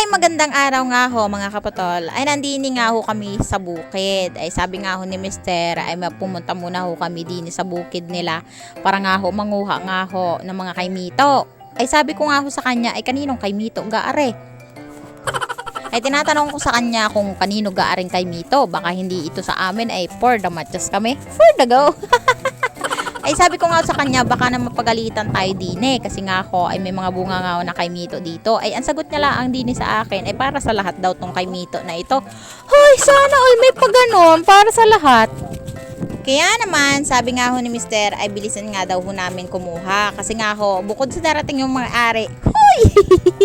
magandang araw nga ho mga kapatol, ay nandini nga ho kami sa bukid. Ay sabi nga ho ni Mister ay pumunta muna ho kami din sa bukid nila para nga ho manguha nga ho ng mga kaimito. Ay sabi ko nga ho sa kanya ay kaninong kaimito gaare. Ay tinatanong ko sa kanya kung kanino gaaring kaimito, baka hindi ito sa amin ay for the matches kami, for the go. Ay sabi ko nga sa kanya baka na mapagalitan tayo din kasi nga ako ay may mga bunga nga na kaimito dito. Ay ang sagot niya lang din sa akin ay para sa lahat daw tong kaimito na ito. Hoy, sana all may paganon para sa lahat. Kaya naman sabi nga ho ni Mister ay bilisan nga daw ho namin kumuha kasi nga ho bukod sa darating yung mga ari. Hoy,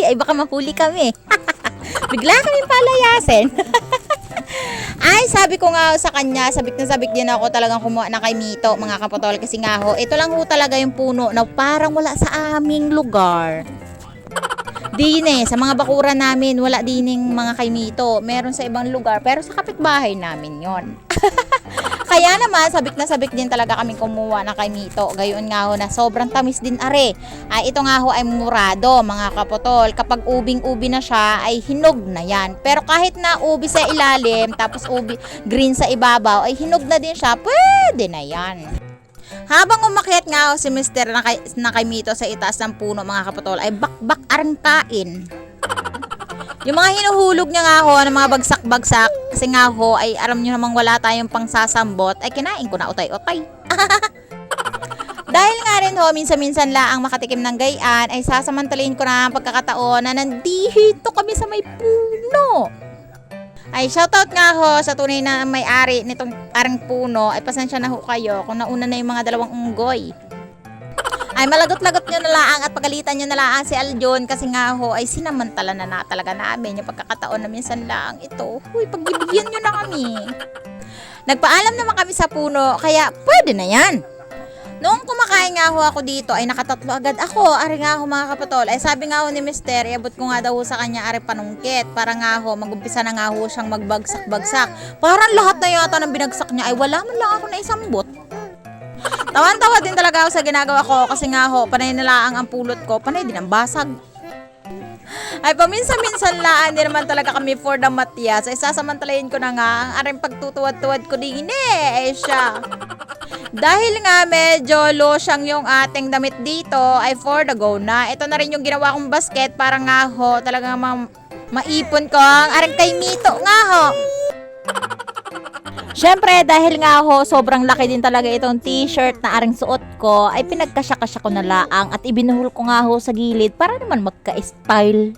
ay baka mahuli kami. Bigla kami palayasin. Ay, sabi ko nga sa kanya, sabik na sabik din ako talagang kumuha na kay Mito, mga kapatol. Kasi nga ho, ito lang ho talaga yung puno na parang wala sa aming lugar. Sa mga bakuran namin, wala dining mga kay Mito. Meron sa ibang lugar, pero sa kapitbahay namin yon. Kaya naman, sabik na sabik din talaga kami kumuha na kay Mito. Gayon nga ho na sobrang tamis din are. Ay, ito nga ho ay murado, mga kapotol. Kapag ubing-ubi na siya, ay hinog na yan. Pero kahit na ubi sa ilalim, tapos ubi green sa ibabaw, ay hinog na din siya, pwede na yan. Habang umakyat nga ho si Mister na kay Mito sa itaas ng puno, mga kapotol, ay bakbak arang kain. Yung mga hinuhulog niya nga ho ng mga bagsak-bagsak kasi nga ho ay alam nyo namang wala tayong pangsasambot ay kinain ko na utay-utay. Dahil nga rin ho minsan-minsan lang makatikim ng gayaan ay sasamantalahin ko na ang pagkakataon na nandito kami sa may puno. Ay shoutout nga ho sa tunay na may-ari nitong arang puno ay pasensya na ho kayo kung nauna na yung mga dalawang unggoy. Ay malagot-lagot nyo na lang at pagalitan nyo na lang si Aljon kasi nga ho ay sinamantala na talaga namin yung pagkakataon na minsan lang ito. Huy, pagbibigyan nyo na kami. Nagpaalam naman kami sa puno kaya pwede na yan. Noong kumakain nga ho ako dito ay nakatatlo agad ako. Ari nga ho mga kapatol. Ay sabi nga ho ni Mister, iabot ko nga daw ho sa kanya ari panungkit. Para nga ho, mag-umpisa na nga ho siyang magbagsak-bagsak. Parang lahat na yata ng binagsak niya ay wala man lang ako na isambot. Tawan-tawa din talaga ako sa ginagawa ko kasi nga ho, panay nalaang ang pulot ko, panay din ang basag. Ay paminsan-minsan laan din naman talaga kami for the Matias. Ay sasamantalayin ko na nga ang aring pagtutuwad-tuwad ko din ay siya. Dahil nga medyo losyang yung ating damit dito ay for the go na. Ito na rin yung ginawa kong basket para nga ho talagang maipon ko ang aring kay Mito nga ho. Syempre dahil nga ho sobrang laki din talaga itong t-shirt na aring suot ko ay pinagkasya-kasya ko na laang at ibinuhol ko nga ho sa gilid para naman magka-style.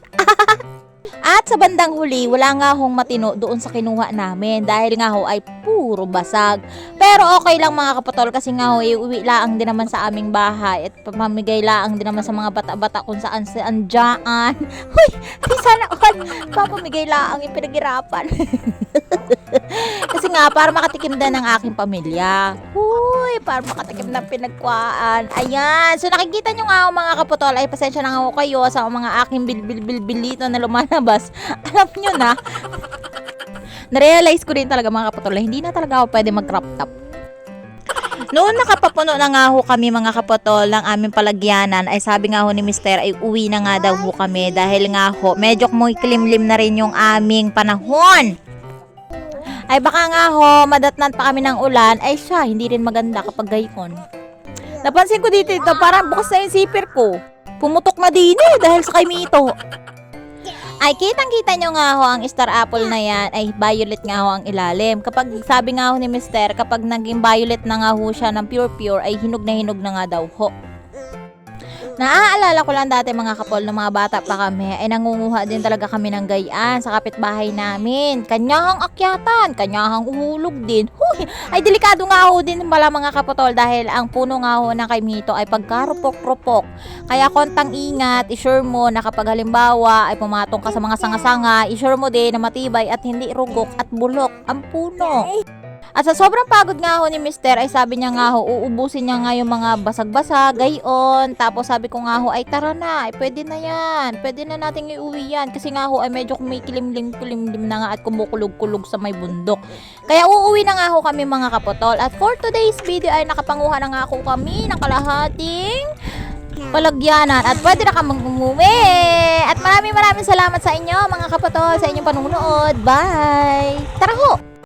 At sa bandang huli, wala nga hong matino doon sa kinuha namin dahil nga ho ay puro basag. Pero okay lang mga kapatol kasi nga ho iuwi laang din naman sa aming bahay at pamamigay laang din naman sa mga bata-bata kung saan dyan. Huy, sana all, papamigay laang yung pinaghirapan. Kasi nga para makatikim din ng aking pamilya. Huy, para makatikim ng pinagkuhaan. Ayan, so nakikita nyo nga ho mga kapatol ay pasensya na nga ho kayo sa mga aking bilbilbilbilito na lumalabas. Alam nyo na, na-realize ko rin talaga mga kapatol hindi na talaga ako pwede mag-crop top. Noon nakapapuno na nga ho kami mga kapatol ng aming palagyanan ay sabi nga ho ni Mister ay uwi na nga daw ho kami dahil nga ho medyo kumikilimlim na rin yung aming panahon. Ay baka nga ho madatnan pa kami ng ulan ay siya hindi rin maganda kapag gayon. Napansin ko dito parang bukas na yung zipper ko. Pumutok na din dahil sa kay Mito. Ay kitang-kita nyo nga ho ang star apple na yan ay violet nga ho ang ilalim. Kapag sabi nga ho ni Mister, kapag naging violet na nga ho siya ng pure ay hinog na nga daw ho. Naaalala ko lang dati mga kapol ng mga bata pa kami ay nangunguha din talaga kami ng gayaan sa kapitbahay namin. Kanyahang akyatan, kanyahang uhulog din. Huy, ay delikado nga ho din pala mga kapatol dahil ang puno nga ho ng kay Mito ay pagkarupok-rupok. Kaya kontang ingat, isure mo na kapag halimbawa ay pumatong ka sa mga sanga-sanga, isure mo din na matibay at hindi rugok at bulok ang puno. At sa sobrang pagod nga ho ni Mister ay sabi niya nga ho uubusin niya nga yung mga basag-basag gayon. Tapos sabi ko nga ho ay tara na, ay pwede na yan, pwede na nating iuwi yan kasi nga ho ay medyo kumikilimlim na nga at kumukulog-kulog sa may bundok. Kaya uuwi na nga ho kami mga kapotol. At for today's video ay nakapanguha na nga ako kami ng kalahating palagyanan at pwede na kang umuwi. At maraming salamat sa inyo mga kapatol sa inyong panunood. Bye! Tara ho!